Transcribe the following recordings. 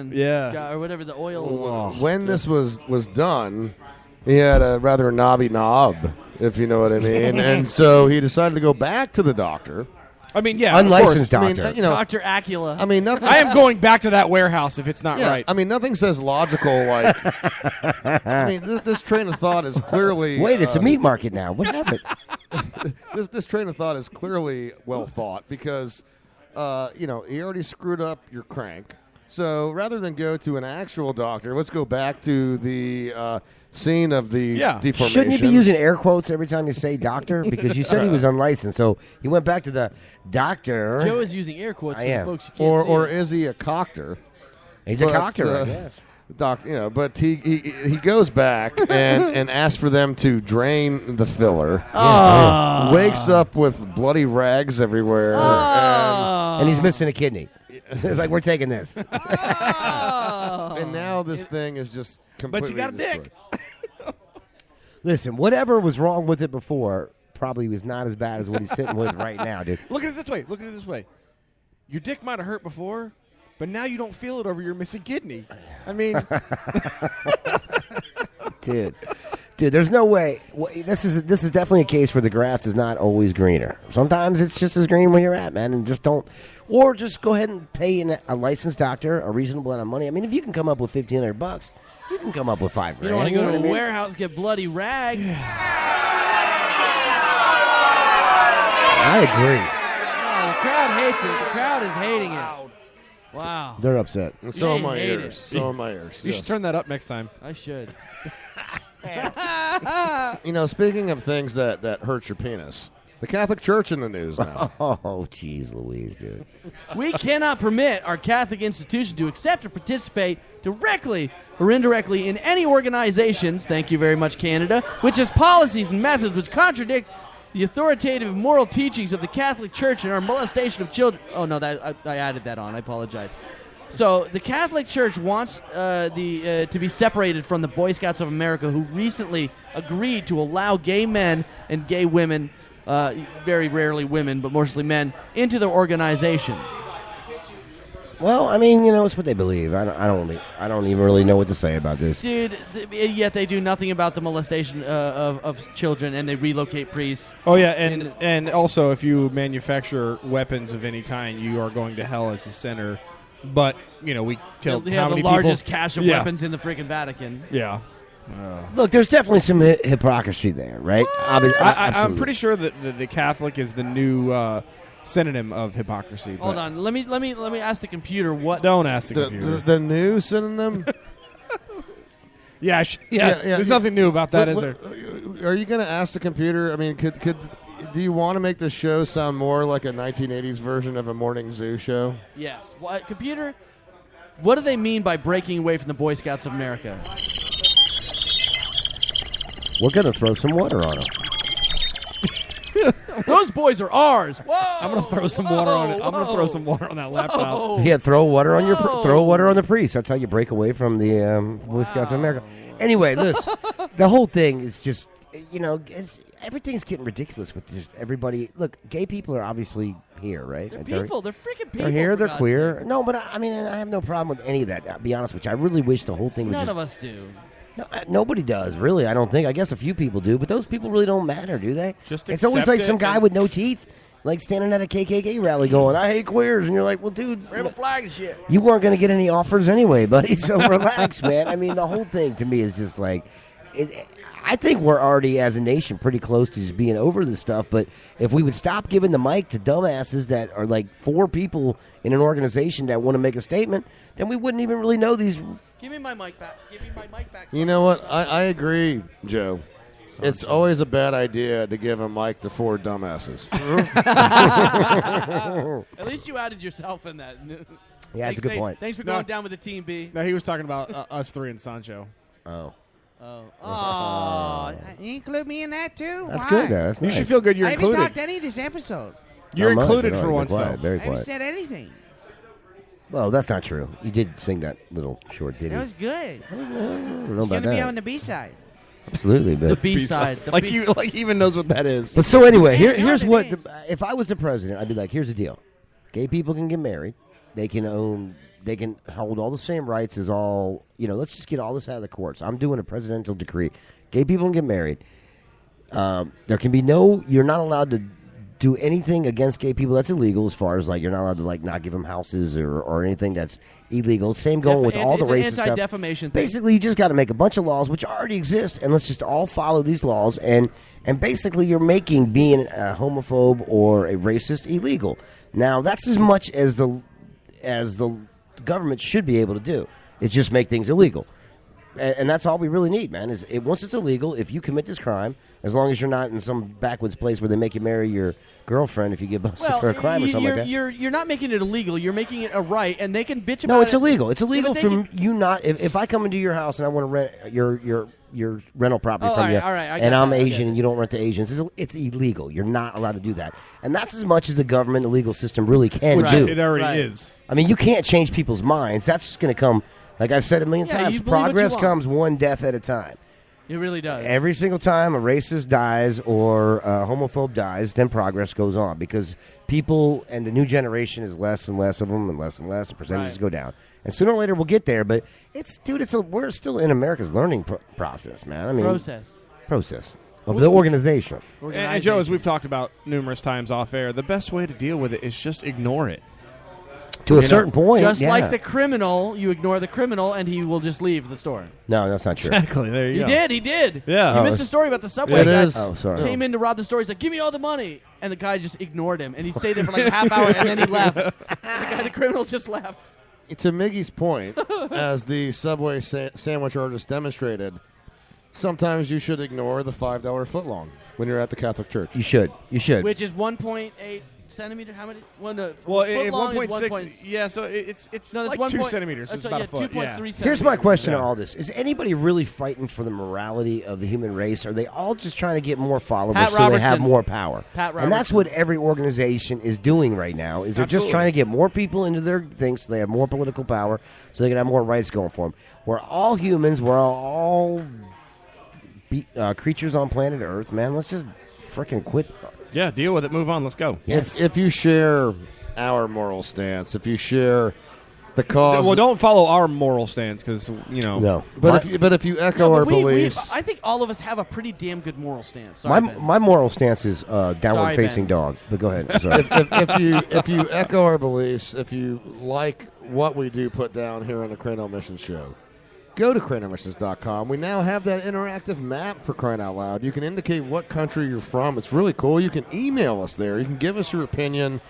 guy or whatever the oil. When this was done, he had a rather knobby knob, if you know what I mean, and so he decided to go back to the doctor. I mean, yeah, unlicensed doctor. I mean, Dr. Acula. I mean, nothing. I am going back to that warehouse if it's not Yeah, right. I mean, nothing says logical like. I mean, this train of thought is clearly. Wait, it's a meat market now. What happened? This train of thought is clearly well thought because, he already screwed up your crank. So rather than go to an actual doctor, let's go back to the scene of the deformation. Shouldn't you be using air quotes every time you say doctor? Because you said he was unlicensed, so he went back to the doctor. Joe is using air quotes for the folks who can't or see is he a coctor? He's a coctor, I guess. But he goes back and asks for them to drain the filler. Wakes up with bloody rags everywhere, and he's missing a kidney. It's like, we're taking this. And now this thing is just completely But you got a dick. Listen, whatever was wrong with it before probably was not as bad as what he's sitting with right now, dude. Look at it this way. Your dick might have hurt before, but now you don't feel it over your missing kidney. I mean, dude, there's no way. This is definitely a case where the grass is not always greener. Sometimes it's just as green where you're at, man, and just don't. Or just go ahead and pay a licensed doctor a reasonable amount of money. I mean, if you can come up with $1,500, you can come up with $5,000. You don't want to go to a warehouse and get bloody rags. I agree. Oh, the crowd hates it. The crowd is hating it. Wow. They're upset. And so are my hate ears. it. So are my ears. you should turn that up next time. I should. Speaking of things that hurt your penis, the Catholic Church in the news now. Oh, jeez Louise, dude. We cannot permit our Catholic institution to accept or participate directly or indirectly in any organizations, thank you very much, Canada, which has policies and methods which contradict the authoritative moral teachings of the Catholic Church and our molestation of children. Oh, no, I added that on. I apologize. So the Catholic Church wants to be separated from the Boy Scouts of America, who recently agreed to allow gay men and gay women, very rarely women, but mostly men, into their organization. Well, I mean, it's what they believe. I don't even really know what to say about this. Dude, yet they do nothing about the molestation of children, and they relocate priests. Oh, yeah, and also if you manufacture weapons of any kind, you are going to hell as a sinner. But, we killed They how have the many largest people? cache of weapons in the freaking Vatican. Yeah. Look, there's definitely some hypocrisy there, right? I'm pretty sure that the Catholic is the new synonym of hypocrisy. Hold on, let me ask the computer what. Don't ask the computer. The new synonym. Yeah. There's nothing new about that, is there? Are you going to ask the computer? I mean, could do you want to make the show sound more like a 1980s version of a morning zoo show? Yes. Computer, what do they mean by breaking away from the Boy Scouts of America? We're going to throw some water on them. Those boys are ours. Whoa! I'm going to throw some water on it. I'm going to throw some water on that laptop. Yeah, throw water on the priest. That's how you break away from the Boy Scouts of America. Anyway, the whole thing is just, everything's getting ridiculous with just everybody. Look, gay people are obviously here, right? They're people. They're freaking people. They're here. for They're God's queer. sake. No, but I have no problem with any of that. I'll be honest with you. I really wish the whole thing would None just. of us do. No, nobody does, really. I don't think. I guess a few people do, but those people really don't matter, do they? Just it's always accept like some it guy with no teeth, like standing at a KKK rally going, "I hate queers," and you're like, "Well, dude, Rebel flag and shit. you weren't going to get any offers anyway, buddy. So relax, man." I mean, the whole thing to me is just like, I think we're already as a nation pretty close to just being over this stuff. But if we would stop giving the mic to dumbasses that are like four people in an organization that want to make a statement, then we wouldn't even really know these. Give me my mic back. Give me my mic back. You know what? I agree, Joe. It's always a bad idea to give a mic to four dumbasses. At least you added yourself in that. Yeah, that's a good point. Thanks for going down with the team, B. No, he was talking about us three and Sancho. Oh. You include me in that too? That's Why? good, though. That's You nice. should feel good. You're I haven't included. talked any this episode. You're Not much, included I know. for You're once, quiet, though. Very I haven't quiet. said anything. Well, that's not true. You did sing that little short ditty. That was good. I don't know It's about going to be that. on the B-side. Absolutely, The but B side. Like he even knows what that is. but so anyway, Yeah, here's it what. is. If I was the president, I'd be like, here's the deal: gay people can get married, they can own they can hold all the same rights as all. Let's just get all this out of the courts. I'm doing a presidential decree. Gay people can get married. There can be you're not allowed to do anything against gay people that's illegal, as far as you're not allowed to not give them houses or anything that's illegal. Same going with all the racist stuff. Anti-defamation thing. Basically, you just got to make a bunch of laws which already exist, and let's just all follow these laws. And basically, you're making being a homophobe or a racist illegal. Now, that's as much as the government should be able to do. Is just make things illegal. And that's all we really need, man. Once it's illegal, if you commit this crime, as long as you're not in some backwoods place where they make you marry your girlfriend if you get busted for a crime or something like that. You're not making it illegal. You're making it a right, and they can bitch about it. No, it's illegal. It's illegal Yeah, you not. If I come into your house and I want to rent your rental property from you, all right, and I'm Asian and you don't rent to Asians, it's illegal. You're not allowed to do that, and that's as much as the government, the legal system really can do. It already is. I mean, you can't change people's minds. That's just going to come. Like I've said a million times, you believe what progress you want. comes one death at a time. It really does. Every single time a racist dies or a homophobe dies, then progress goes on because people and the new generation is less and less of them and less, the percentages go down. And sooner or later we'll get there, but we're still in America's learning process, man. I mean, process of the organization. And Joe, as we've talked about numerous times off air, the best way to deal with it is just ignore it. To a certain point, just like the criminal, you ignore the criminal, and he will just leave the store. No, that's not true. Exactly. There you go. He did. Yeah. You missed the story about the subway It guy. is. Oh, sorry. Came in to rob the store. He's like, "Give me all the money," and the guy just ignored him, and he stayed there for like a half hour, and then he left. The criminal just left. To Miggy's point, as the Subway sandwich artist demonstrated, sometimes you should ignore the $5 footlong when you're at the Catholic Church. You should. Which is 1.8 centimeter. How many? Well, foot long is 1.6. Yeah, so it's No, like that's 2 1. centimeters. It's about a foot. 2.3 Yeah. centimeters. Here's my question to all this. Is anybody really fighting for the morality of the human race? Or are they all just trying to get more followers Pat so they have Robertson. more power? Pat And that's Robertson. what every organization is doing right now, is they're just trying to get more people into their things so they have more political power, so they can have more rights going for them. We're all humans. We're all creatures on planet Earth, man. Let's just freaking quit. Yeah, deal with it. Move on. Let's go. Yes. If you share our moral stance, if you share the cause, Well, don't follow our moral stance because No. But if you echo our beliefs, I think all of us have a pretty damn good moral stance. Sorry, Ben. My moral stance is downward facing Ben. dog. But go ahead. I'm sorry. if you echo our beliefs, if you like what we do put down here on the Crane Missions show, go to cranemissions.com. We now have that interactive map, for crying out loud. You can indicate what country you're from. It's really cool. You can email us there. You can give us your opinion.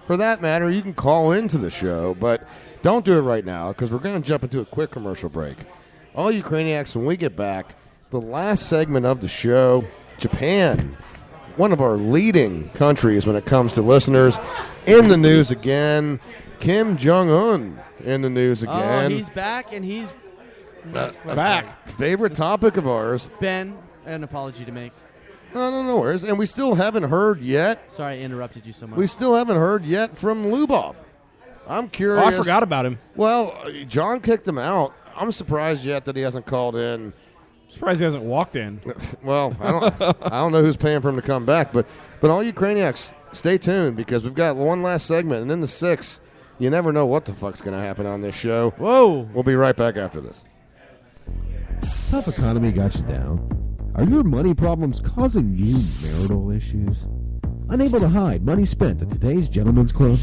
For that matter, you can call into the show, but don't do it right now because we're going to jump into a quick commercial break. All you Craniacs, when we get back, the last segment of the show, Japan, one of our leading countries when it comes to listeners, in the news again. Kim Jong-un in the news again. Oh, he's back, and he's back. Favorite topic of ours. Ben, an apology to make. No worries. And we still haven't heard yet. Sorry I interrupted you so much. We still haven't heard yet from Lubob. I'm Oh, curious. I forgot about him. Well, John kicked him out. I'm surprised yet that he hasn't called in. Surprised he hasn't walked in. Well, I don't know who's paying for him to come back, but all you Craniacs, stay tuned because we've got one last segment, and in the 6th, you never know what the fuck's going to happen on this show. Whoa. We'll be right back after this. Tough economy got you down? Are your money problems causing you marital issues? Unable to hide money spent at today's gentlemen's club?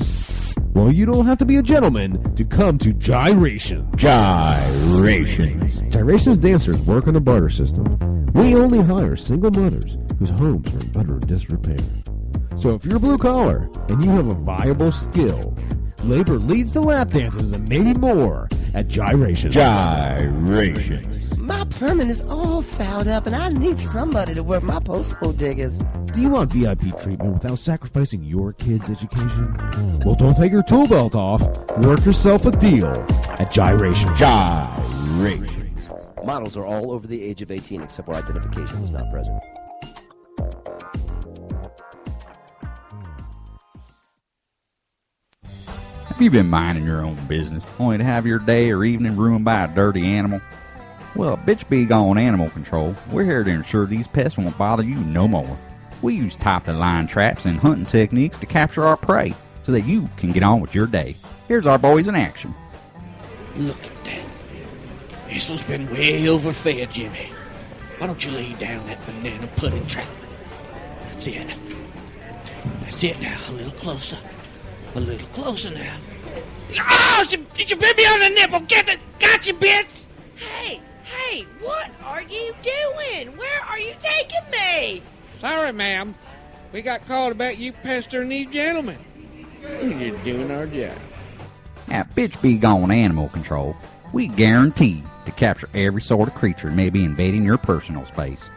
Well, you don't have to be a gentleman to come to Gyration. Gyrations. Gyrations dancers work on a barter system. We only hire single mothers whose homes are in utter disrepair. So if you're blue collar and you have a viable skill, labor leads to lap dances and maybe more at Gyrations. Gyrations. My plumbing is all fouled up, and I need somebody to work my posthole diggers. Do you want VIP treatment without sacrificing your kids' education? Well, don't take your tool belt off. Work yourself a deal at Gyration. Gyrations. Models are all over the age of 18 except where identification was not present. Have you been minding your own business, only to have your day or evening ruined by a dirty animal? Well, Bitch Big on Animal Control, we're here to ensure these pests won't bother you no more. We use top-of-the-line traps and hunting techniques to capture our prey, so that you can get on with your day. Here's our boys in action. Look at that. This one's been way overfed, Jimmy. Why don't you lay down that banana pudding trap? That's it. That's it now. A little closer. A little closer now. Oh, she bit me on the nipple. Got you, bitch. Hey, what are you doing? Where are you taking me? Sorry, ma'am. We got called about you pestering these gentlemen. You're doing our job. At Bitch Be Gone Animal Control, we guarantee to capture every sort of creature that may be invading your personal space.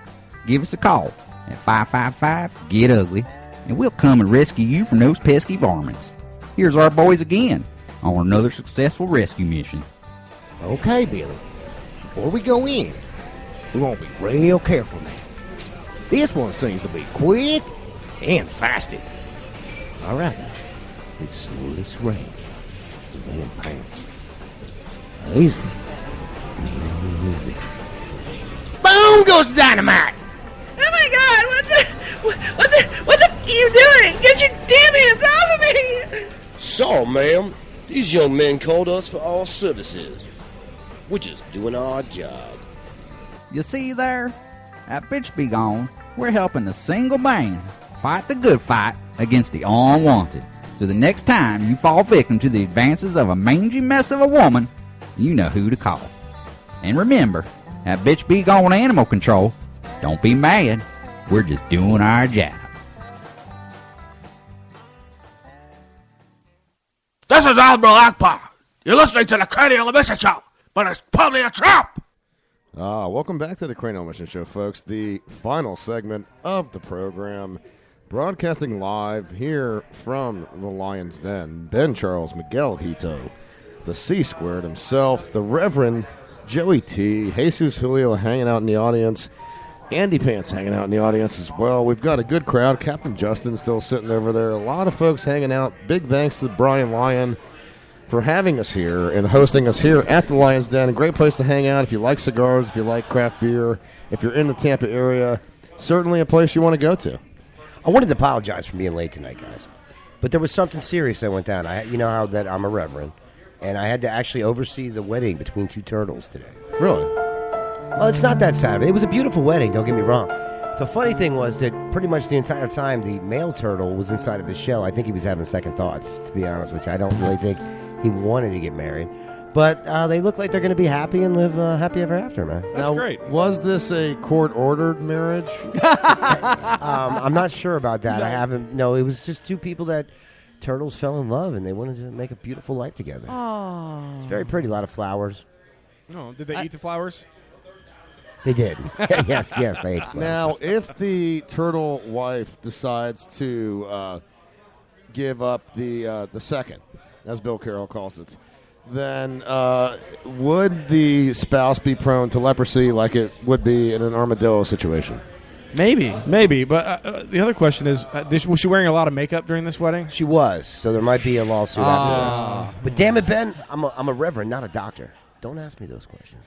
Give us a call at 555-GET-UGLY, and we'll come and rescue you from those pesky varmints. Here's our boys again on another successful rescue mission. Okay, Billy. Before we go in, we want to be real careful now. This one seems to be quick and fasty. All right, let's slowly sway and then pounce. Easy. Easy. Boom goes dynamite! Oh my God! What the are you doing? Get your damn hands off of me! So, ma'am, these young men called us for our services. We're just doing our job. You see there? At Bitch Be Gone, we're helping the single man fight the good fight against the unwanted. So the next time you fall victim to the advances of a mangy mess of a woman, you know who to call. And remember, at Bitch Be Gone Animal Control, don't be mad. We're just doing our job. This is Admiral Akbar. You're listening to the Cranial Emission Show, but it's probably a trap. Welcome back to the Cranial Mission Show, folks. The final segment of the program, broadcasting live here from the Lion's Den. Ben Charles, Miguel Hito, the C-Squared himself, the Reverend Joey T, Jesus Julio hanging out in the audience, Andy Pants hanging out in the audience as well. We've got a good crowd. Captain Justin still sitting over there. A lot of folks hanging out. Big thanks to Brian Lyon for having us here and hosting us here at the Lion's Den. A great place to hang out if you like cigars, if you like craft beer, if you're in the Tampa area. Certainly a place you want to go to. I wanted to apologize for being late tonight, guys. But there was something serious that went down. You know how that I'm a reverend, and I had to actually oversee the wedding between two turtles today. Really? Well, it's not that sad. It was a beautiful wedding, don't get me wrong. The funny thing was that pretty much the entire time the male turtle was inside of his shell. I think he was having second thoughts, to be honest with you. I don't really think he wanted to get married. But they look like they're going to be happy and live happy ever after, man. That's great. Was this a court-ordered marriage? I'm not sure about that. I haven't. No, it was just two people that turtles fell in love, and they wanted to make a beautiful life together. Oh. It's very pretty. A lot of flowers. Oh, did they eat the flowers? They did. yes, they ate flowers. Now, if the turtle wife decides to give up the second, as Bill Carroll calls it, then would the spouse be prone to leprosy like it would be in an armadillo situation? Maybe. But the other question is, was she wearing a lot of makeup during this wedding? She was, so there might be a lawsuit after this. But damn it, Ben, I'm a reverend, not a doctor. Don't ask me those questions.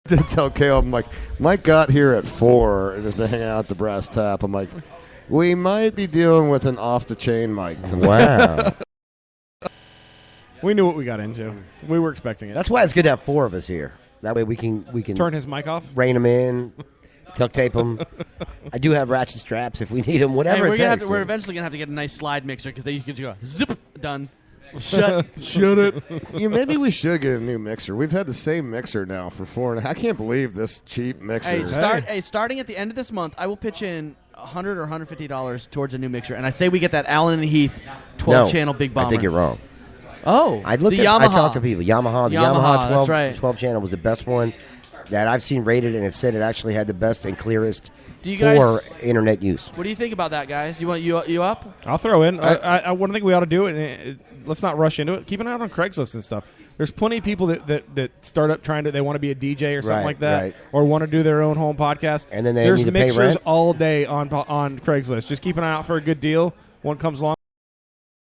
To tell Caleb, I'm like, Mike got here at 4 and has been hanging out at the Brass Tap. I'm like, we might be dealing with an off-the-chain Mike tonight. Wow. We knew what we got into. We were expecting it. That's why it's good to have 4 of us here. That way we can turn his mic off, rein him in, tuck tape him. I do have ratchet straps if we need them. Whatever it takes. We're eventually gonna have to get a nice slide mixer because then you can just go zip done. Shut it. Maybe we should get a new mixer. We've had the same mixer now for 4 and I can't believe this cheap mixer. Starting at the end of this month, I will pitch in $100 or $150 towards a new mixer, and I say we get that Allen and Heath 12-channel Big Bomber. I think you're wrong. Oh, I Yamaha. I talked to people. Yamaha 12, that's right. 12 channel was the best one that I've seen rated, and it said it actually had the best and clearest guys, for internet use. What do you think about that, guys? You up? I'll throw in. I one thing we ought to do, and let's not rush into it. Keep an eye out on Craigslist and stuff. There's plenty of people that start up trying to, they want to be a DJ or something Right, like that, right. or want to do their own home podcast. And then they There's need to pay mixers rent. all day on Craigslist. Just keep an eye out for a good deal. One comes along.